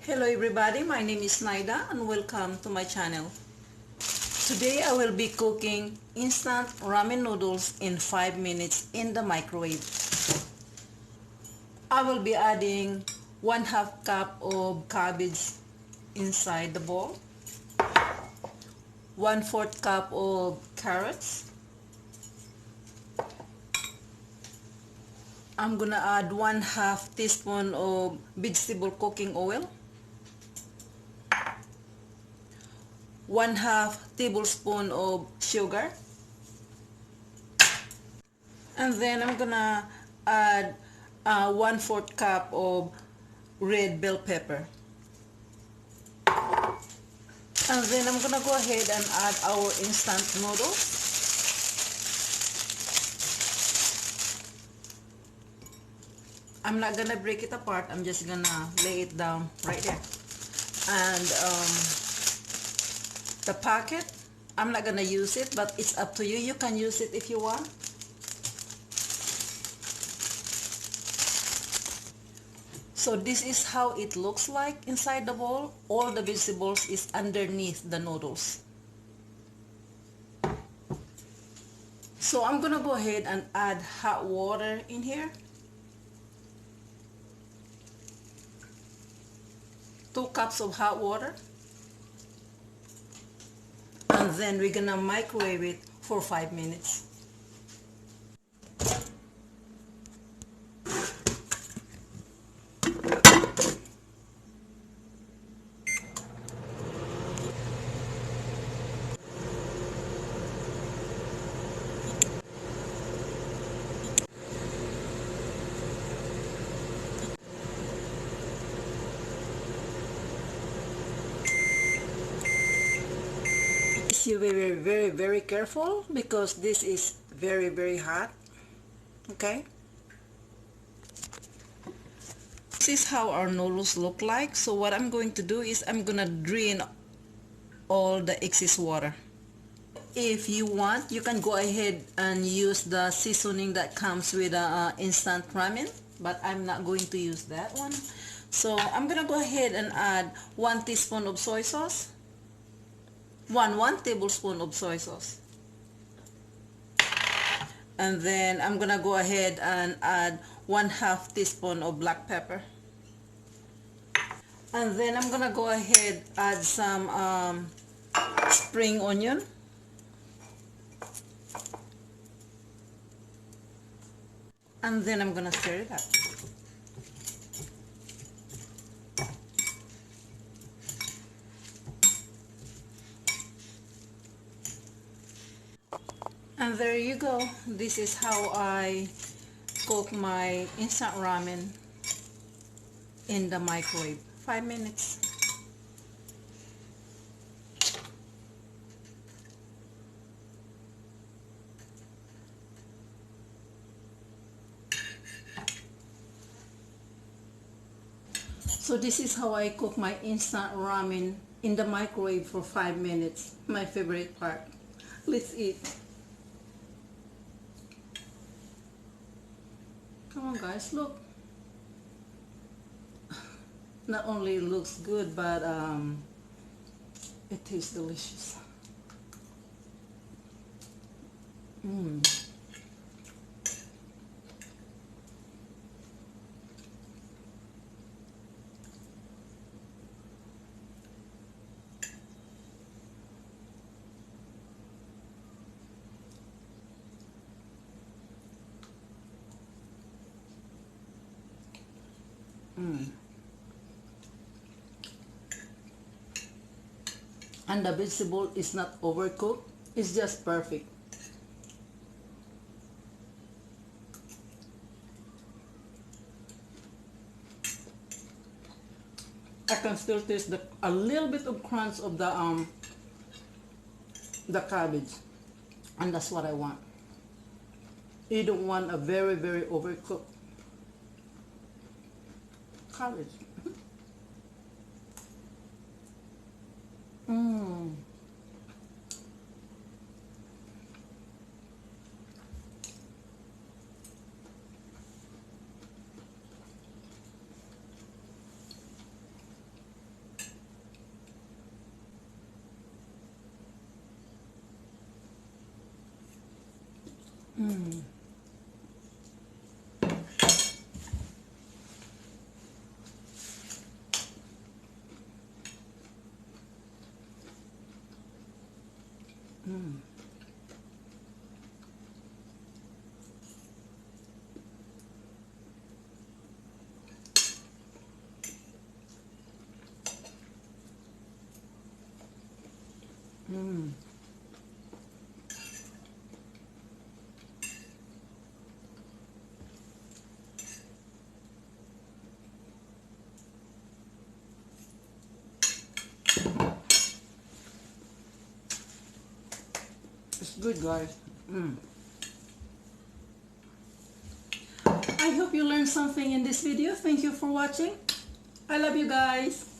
Hello everybody, my name is Naida and welcome to my channel. Today I will be cooking instant ramen noodles in 5 minutes in the microwave. I will be adding 1/2 cup of cabbage inside the bowl, 1/4 cup of carrots. I'm gonna add 1/2 teaspoon of vegetable cooking oil, 1/2 tablespoon of sugar, and then I'm gonna add 1/4 cup of red bell pepper, and then I'm gonna go ahead and add our instant noodles. I'm not gonna break it apart, I'm just gonna lay it down right there. And the packet, I'm not gonna use it, but it's up to you. You can use it if you want. So this is how it looks like inside the bowl. All the vegetables is underneath the noodles. So I'm gonna go ahead and add hot water in here. 2 cups of hot water. And then we're gonna microwave it for 5 minutes. You be very careful because this is very hot. Okay, this is how our noodles look like. So what I'm going to do is I'm gonna drain all the excess water. If you want, you can go ahead and use the seasoning that comes with instant ramen, but I'm not going to use that one. So I'm gonna go ahead and add 1 teaspoon of soy sauce, 1 tablespoon of soy sauce, and then I'm gonna go ahead and add 1/2 teaspoon of black pepper, and then I'm gonna go ahead add some spring onion, and then I'm gonna stir it up. And there you go. This is how I cook my instant ramen in the microwave. 5 minutes. So this is how I cook my instant ramen in the microwave for 5 minutes. My favorite part. Let's eat. Come on guys, look. Not only looks good, but it tastes delicious. And the vegetable is not overcooked, it's just perfect. I can still taste a little bit of crunch of the cabbage, and that's what I want. You don't want a very overcooked cabbage. Mm. Mm. Mm. It's good, guys. Mm. I hope you learned something in this video. Thank you for watching. I love you guys.